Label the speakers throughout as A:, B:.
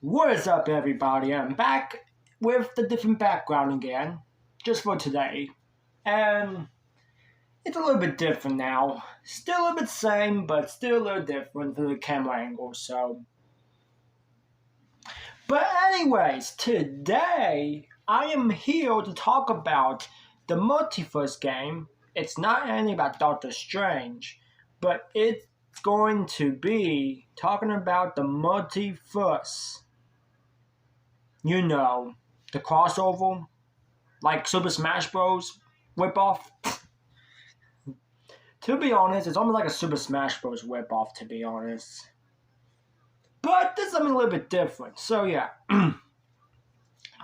A: What is up, everybody? I'm back with the different background again, just for today. And it's a little bit different now. Still a bit same, but still a little different for the camera angle, so. But, anyways, today I am here to talk about the MultiVersus game. It's not anything about Doctor Strange, but it's going to be talking about the MultiVersus. You know, the crossover, like Super Smash Bros. Whip-off. To be honest, it's almost like a Super Smash Bros. Whip-off, to be honest. But this is something a little bit different. So yeah,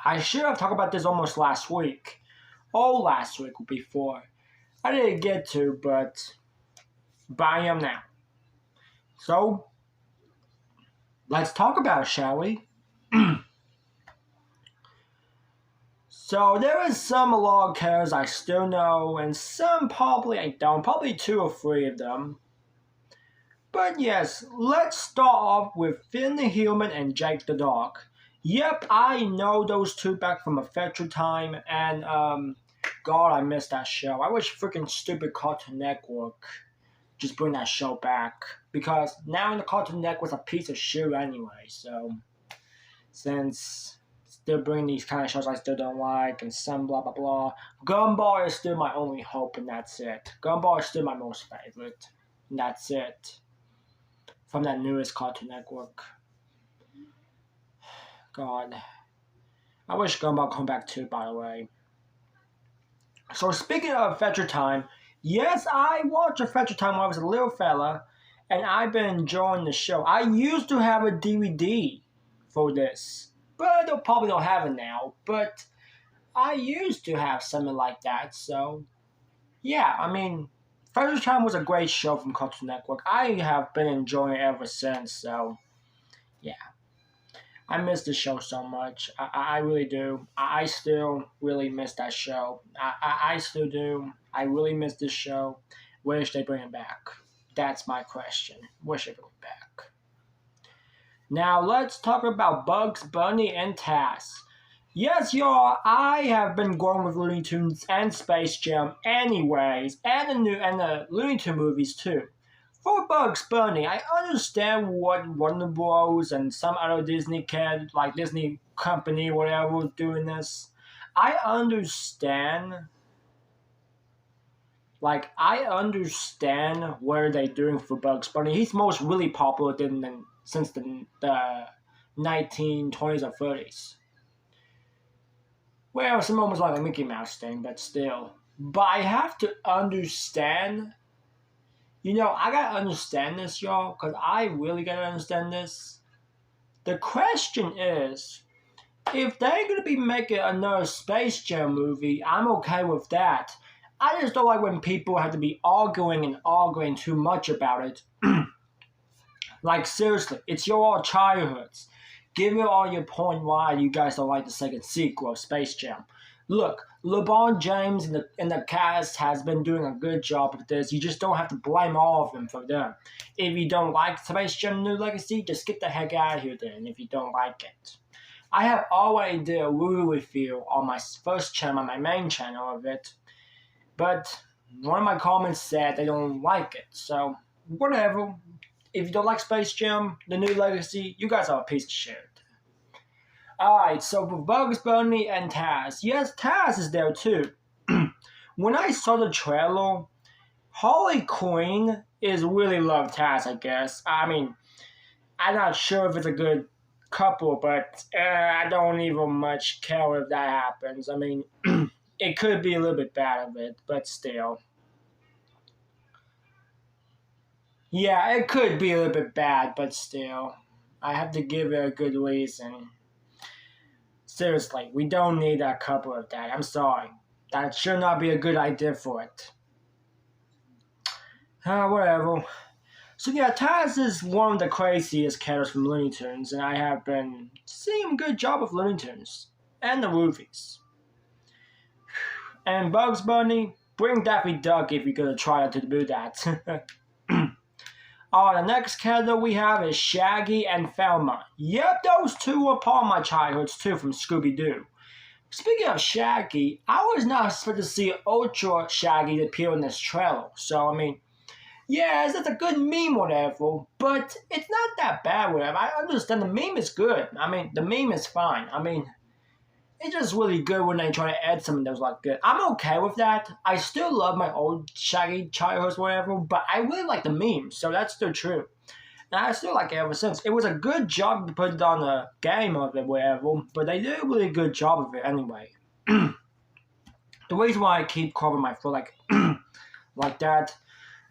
A: I should have talked about this almost last week. Or last week before. I didn't get to, but I am now. So, let's talk about it, shall we? So there is some log characters I still know, and some probably I don't. Probably 2 or 3 of them. But yes, let's start off with Finn the Human and Jake the Dog. Yep, I know those 2 back from Adventure Time, and God, I missed that show. I wish freaking stupid Cartoon Network just bring that show back, because now the Cartoon Network's a piece of shit anyway. So since still bringing these kind of shows I still don't like, and some blah blah blah. Gumball is still my only hope, and that's it. Gumball is still my most favorite, and that's it. From that newest Cartoon Network. God. I wish Gumball come back too, by the way. So speaking of Adventure Time, yes, I watched Adventure Time when I was a little fella, and I've been enjoying the show. I used to have a DVD for this, but I probably don't have it now. But I used to have something like that, so yeah, I mean, Adventure Time was a great show from Cartoon Network. I have been enjoying it ever since, so yeah. I miss the show so much. I really do. I still really miss that show. I still do. I really miss this show. Wish they bring it back. That's my question. Wish they bring it back. Now let's talk about Bugs Bunny and Taz. Yes, y'all, I have been going with Looney Tunes and Space Jam anyways, and the Looney Tunes movies too. For Bugs Bunny, I understand what Warner Bros. And some other Disney kid, like Disney company, whatever, doing this. I understand. I understand what they're doing for Bugs Bunny. He's most really popular since the 1920s or 30s. Well, some almost like a Mickey Mouse thing, but still. But I have to understand. I gotta understand this, y'all, because I really gotta understand this. The question is, if they're gonna be making another Space Jam movie, I'm okay with that. I just don't like when people have to be arguing too much about it. Like, seriously, it's your all childhoods. Give me all your point why you guys don't like the second sequel of Space Jam. Look, LeBron James and the cast has been doing a good job with this. You just don't have to blame all of them for them. If you don't like Space Jam New Legacy, just get the heck out of here then if you don't like it. I have already did a review feel on my first channel, my main channel of it. But one of my comments said they don't like it. So, whatever. If you don't like Space Jam, the New Legacy, you guys are a piece of shit. Alright, so for Bugs Bunny and Taz. Yes, Taz is there too. When I saw the trailer, Harley Quinn is really love Taz, I guess. I mean, I'm not sure if it's a good couple, but I don't even much care if that happens. I mean, it could be a little bit bad of it, but still. Yeah, it could be a little bit bad, but still. I have to give it a good reason. Seriously, we don't need a couple of that. I'm sorry. That should not be a good idea for it. Whatever. So yeah, Taz is one of the craziest characters from Looney Tunes, and I have been seeing a good job of Looney Tunes. And the movies. And Bugs Bunny, bring Daffy Duck if you're gonna try to do that. The next character we have is Shaggy and Velma. Yep, those two were part of my childhoods too from Scooby-Doo. Speaking of Shaggy, I was not expected to see Ultra Shaggy appear in this trailer. So, I mean, yeah, it's a good meme, whatever, but it's not that bad, whatever. I understand the meme is good. I mean, the meme is fine. I mean, it's just really good when they try to add something that was like good. I'm okay with that. I still love my old Shaggy childhoods, whatever, but I really like the meme, so that's still true. And I still like it ever since. It was a good job to put it on a game of it, whatever, but they did a really good job of it anyway. The reason why I keep covering my foot like that,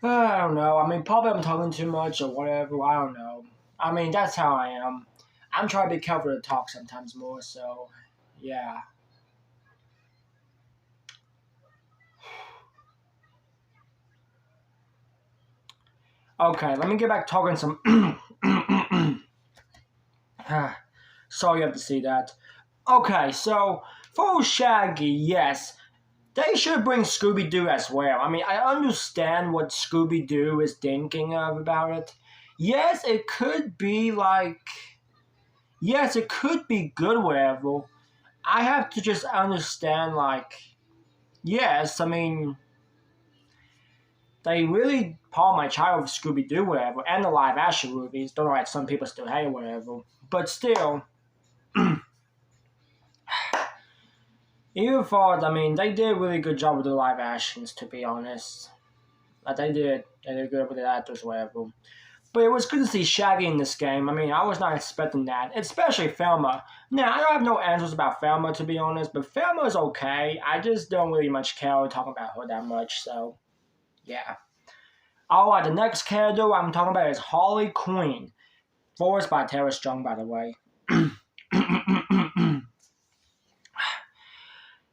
A: I don't know. I mean, probably I'm talking too much or whatever. I don't know. I mean, that's how I am. I'm trying to be careful to talk sometimes more, so yeah. Okay, let me get back talking some. Sorry you have to see that. Okay, so for Shaggy, yes, they should bring Scooby Doo as well. I mean, I understand what Scooby Doo is thinking of about it. Yes, it could be like. Yes, it could be good, whatever. I have to just understand, like. Yes, I mean. They really part my child with Scooby Doo, whatever, and the live action movies. Don't know why some people still hate whatever. But still. Even for, I mean, they did a really good job with the live actions, to be honest. Like, they did good with the actors, whatever. But it was good to see Shaggy in this game. I mean, I was not expecting that, especially Velma. Now, I don't have no answers about Velma, to be honest, but Velma is okay. I just don't really much care talking about her that much, so, yeah. Alright, the next character I'm talking about is Harley Quinn. Voiced by Tara Strong, by the way.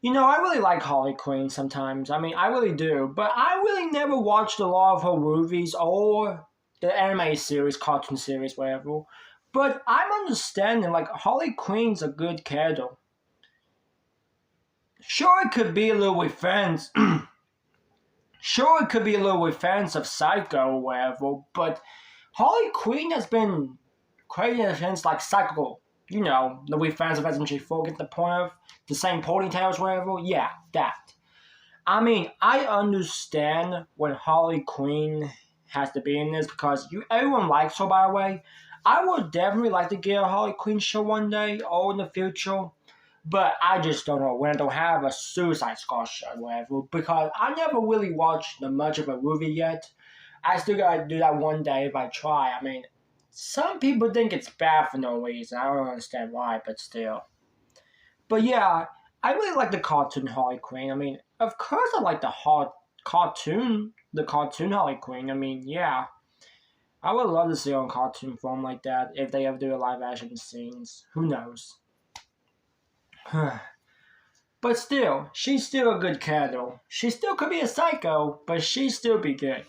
A: You know, I really like Harley Quinn sometimes. I mean, I really do. But I really never watched a lot of her movies or the anime series, cartoon series, whatever. But I'm understanding, like, Harley Quinn's a good character. Sure, it could be a little with fans. Sure, it could be a little with fans of Psycho or whatever. But Harley Quinn has been crazy since, like, Psycho. You know, the way fans of Resident Evil 4 get the point of the same ponytails, whatever. Yeah, that. I mean, I understand when Harley Quinn has to be in this because everyone likes her, by the way. I would definitely like to get a Harley Quinn show one day or in the future, but I just don't know when they'll have a Suicide Squad show or whatever because I never really watched much of a movie yet. I still gotta do that one day if I try. I mean, some people think it's bad for no reason. I don't understand why, but still. But yeah, I really like the cartoon Harley Quinn. I mean, of course I like the cartoon Harley Quinn. I mean, yeah, I would love to see her on cartoon form like that if they ever do a live action scenes. Who knows? But still, she's still a good character. She still could be a psycho, but she still be good.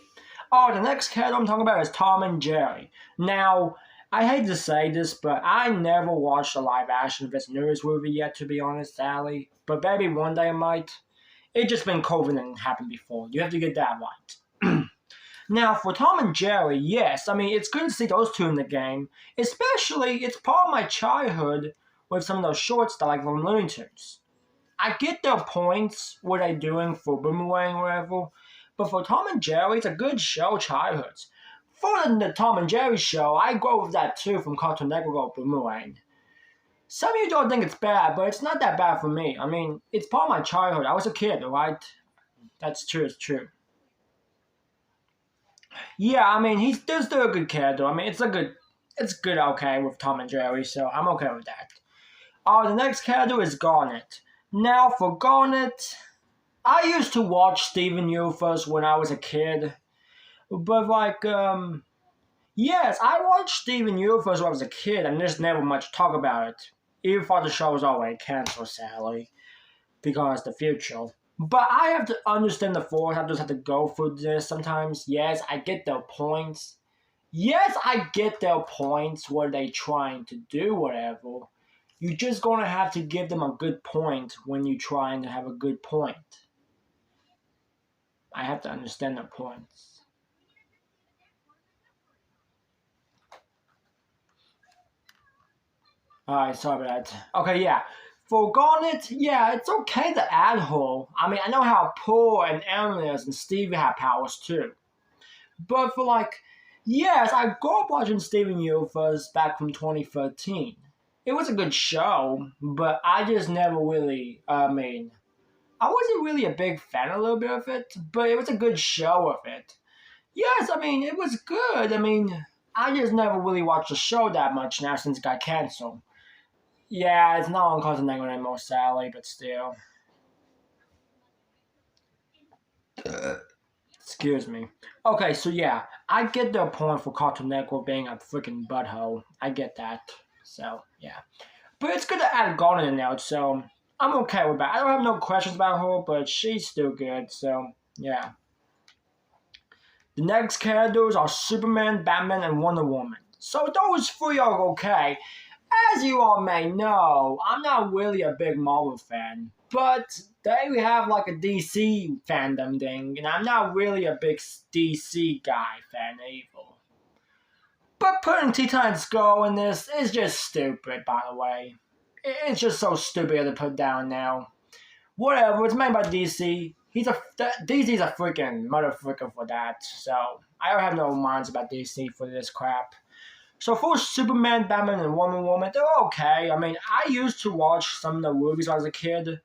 A: The next character I'm talking about is Tom and Jerry. Now, I hate to say this, but I never watched a live action of this newest movie yet, to be honest, Sally. But maybe one day I might. It just been COVID and happened before. You have to get that right. Now, for Tom and Jerry, yes, I mean, it's good to see those two in the game. Especially, it's part of my childhood with some of those shorts that I like from Looney Tunes. I get their points, what they're doing for Boomerang or whatever, but for Tom and Jerry, it's a good show, childhoods. For the Tom and Jerry show, I go with that too from Cartoon Network Boomerang. Some of you don't think it's bad, but it's not that bad for me. I mean, it's part of my childhood. I was a kid, alright? That's true, it's true. Yeah, I mean, he's still a good character. I mean, it's good, okay, with Tom and Jerry, so I'm okay with that. The next character is Garnet. Now, for Garnet, I used to watch Steven Universe when I was a kid, but yes, I watched Steven Universe when I was a kid, and there's never much talk about it. Even though the show was already canceled, sadly, because the future. But I have to understand the force. I just have to go through this sometimes. Yes, I get their points. Yes, I get their points. What they trying to do, whatever. You're just gonna have to give them a good point when you're trying to have a good point. I have to understand their points. Alright, sorry about that. Okay, yeah. For Garnet, yeah, it's okay to add her. I mean, I know how Paul and Ernest and Stevie have powers too. But for like, yes, I grew up watching Steven Universe back from 2013. It was a good show, but I just never really, I wasn't really a big fan a little bit of it, but it was a good show of it. Yes, I mean, it was good. I mean, I just never really watched the show that much now since it got canceled. Yeah, it's not on Cartoon Network anymore, sadly, but still. Excuse me. Okay, so yeah, I get the point for Cartoon Network being a freaking butthole. I get that. So, yeah. But it's good to add Garnet in now, so I'm okay with that. I don't have no questions about her, but she's still good, so yeah. The next characters are Superman, Batman, and Wonder Woman. So those three are okay. As you all may know, I'm not really a big Marvel fan, but they have like a DC fandom thing, and I'm not really a big DC guy fan either. But putting Titans Go in this is just stupid, by the way. It's just so stupid to put down now. Whatever, it's made by DC. DC's a freaking motherfucker for that. So I don't have no minds about DC for this crap. So for Superman, Batman, and Wonder Woman, they're okay. I mean, I used to watch some of the movies when I was a kid,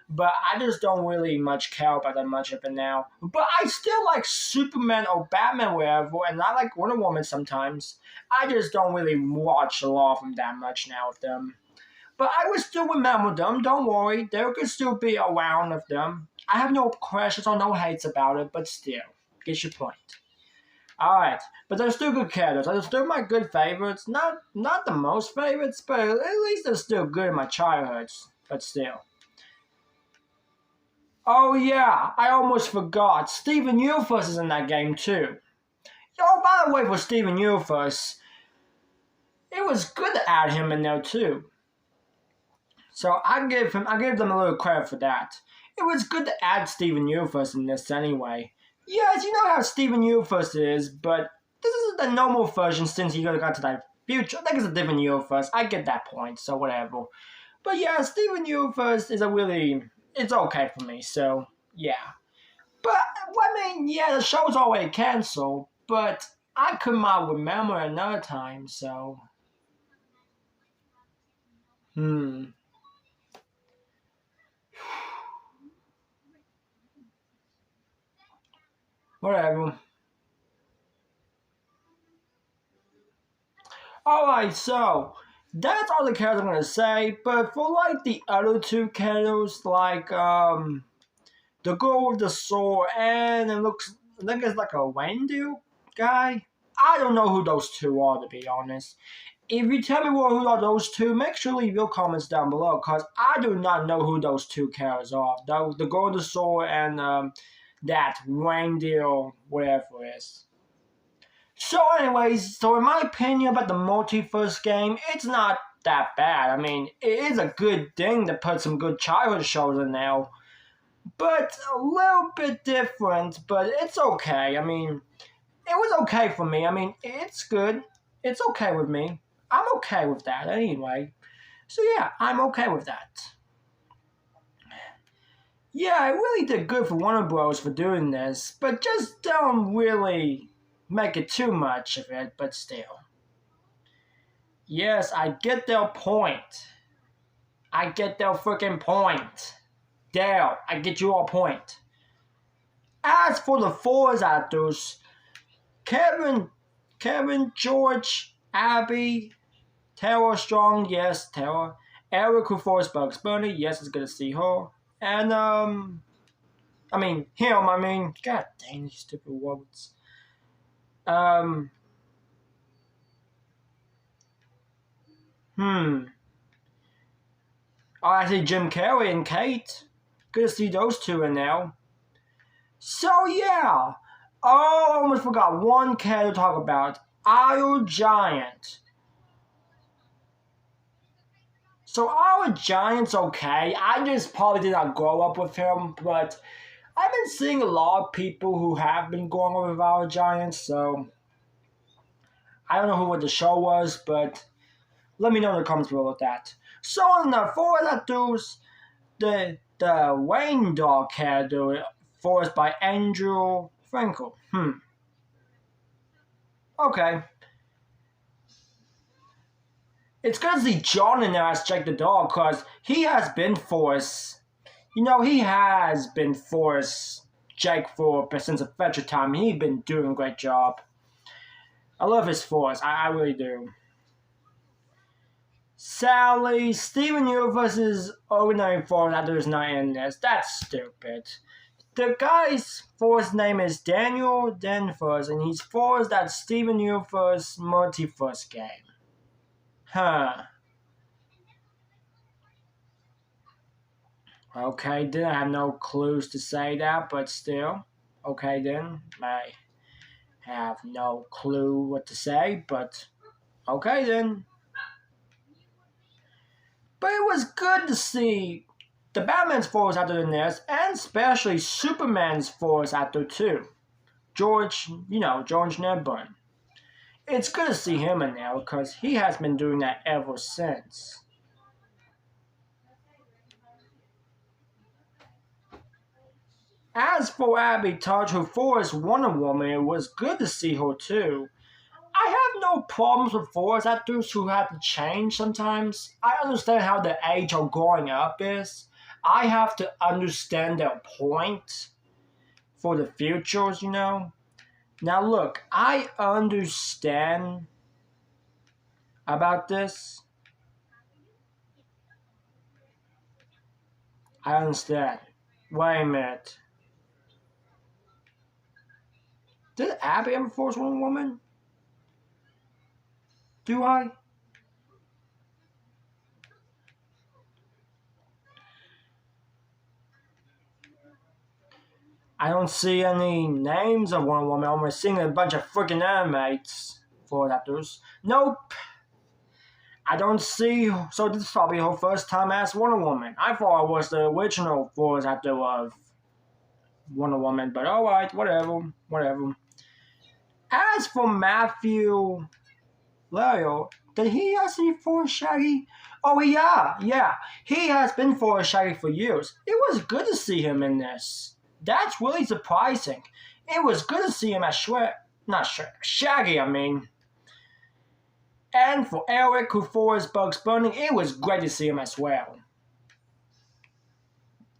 A: but I just don't really much care about that much of it now. But I still like Superman or Batman, wherever, and I like Wonder Woman sometimes. I just don't really watch a lot of them that much now of them. But I will still remember them. Don't worry, they could still be around of them. I have no questions or no hates about it, but still, get your point. All right, but they're still good characters. They're still my good favorites. Not the most favorites, but at least they're still good in my childhoods. But still. Oh yeah, I almost forgot. Steven Universe is in that game too. Oh, by the way, for Steven Universe, it was good to add him in there too. So I give them a little credit for that. It was good to add Steven Universe in this anyway. Yes, you know how Steven Universe is, but this is the normal version since he got to that future. I think it's a different universe. I get that point, so whatever. But yeah, Steven Universe is a really it's okay for me. So yeah, but I mean, yeah, the show's already canceled, but I could not remember another time. So hmm, whatever. Alright, so that's all the characters I'm gonna say. But for like the other two characters, like the girl with the sword and it looks I think it's like a reindeer guy. I don't know who those two are to be honest. If you tell me who are those two, make sure to leave your comments down below because I do not know who those two characters are. The girl with the sword and that reindeer whatever it is. So, anyways, so in my opinion about the MultiVersus game, it's not that bad. I mean, it is a good thing to put some good childhood shows in there, but a little bit different. But it's okay. I mean, it was okay for me. I mean, it's good. It's okay with me. I'm okay with that anyway. So yeah, I'm okay with that. Yeah, I really did good for Warner Bros. For doing this, but just don't really make it too much of it, but still. Yes, I get their point. I get their freaking point. Dale, I get your point. As for the fours actors, Kevin, George, Abby, Tara Strong, yes, Tara. Eric who forced Bugs Bunny, yes, it's good to see her. And I mean him, god dang these stupid words. Um hmm. Oh, I see Jim Carrey and Kate. Good to see those two in there. So yeah. Oh, I almost forgot one cat to talk about. Our Giant. So our Giant's okay. I just probably did not grow up with him, but I've been seeing a lot of people who have been growing up with our Giants, so I don't know who what the show was, but Let me know in the comments below with that. So on the forward that does the Wayne Dog character voiced by Andrew Frankel. Okay. It's good to see John in there as Jake the dog, because he has been forced. He has been forced Jake for since Adventure Time. He's been doing a great job. I love his force. I really do. Sadly, Steven Universe's ordinary force actor is not in this. That's stupid. The guy's force name is Daniel Danvers, and he's forced that Steven Universe MultiVersus game. Okay, then I have no clues to say that, but still. Okay, then I have no clue what to say, but okay then. But it was good to see the Batman's voice actor in this, and especially Superman's voice actor too. George Nebun. It's good to see him in there because he has been doing that ever since. As for Abby Touch, who voiced Wonder Woman, it was good to see her too. I have no problems with voice actors who have to change sometimes. I understand how the age of growing up is. I have to understand their point for the futures, Now look, I understand about this. I understand. Wait a minute. Did Abby ever force Wonder Woman? Do I? I don't see any names of Wonder Woman. I'm seeing a bunch of freaking animates for actors. Nope. I don't see. So this is probably her first time as Wonder Woman. I thought it was the original voice actor of Wonder Woman, but alright, whatever. As for Matthew Leo, did he actually voice Shaggy? Oh yeah. He has been voicing Shaggy for years. It was good to see him in this. That's really surprising. It was good to see him as Shaggy, I mean. And for Eric, who voiced Bugs Bunny, it was great to see him as well.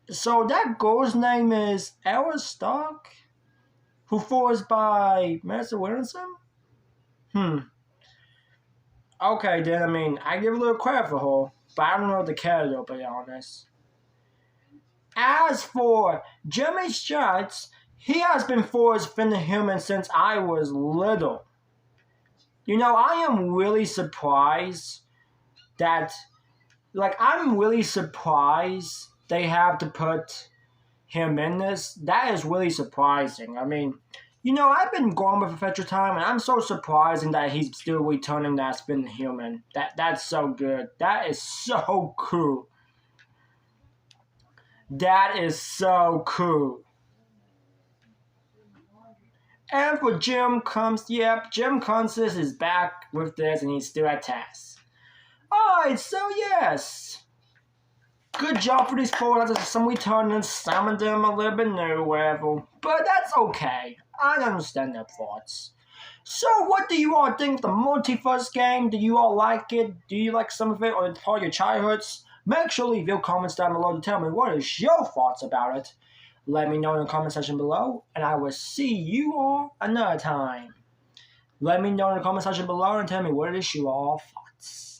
A: So that girl's name is Ella Stark, who voiced by Master Williamson? Okay, then, I mean, I give a little credit for her, but I don't know the character, to be honest. As for Jimmy Shots, he has been voiced Finn the Human since I was little. I am really surprised that, I'm really surprised they have to put him in this. That is really surprising. I mean, I've been going with Adventure Time, and I'm so surprising that he's still returning that Finn the Human. That's so good. That is so cool. That is so cool. And for Jim Consis is back with this, and he's still at task. Alright, so yes. Good job for these four. Some returning, some of them a little bit new, whatever. But that's okay. I understand their thoughts. So, what do you all think of the MultiVersus game? Do you all like it? Do you like some of it, or part of your childhoods? Make sure to leave your comments down below to tell me what is your thoughts about it. Let me know in the comment section below, and I will see you all another time. Let me know in the comment section below and tell me what is your thoughts.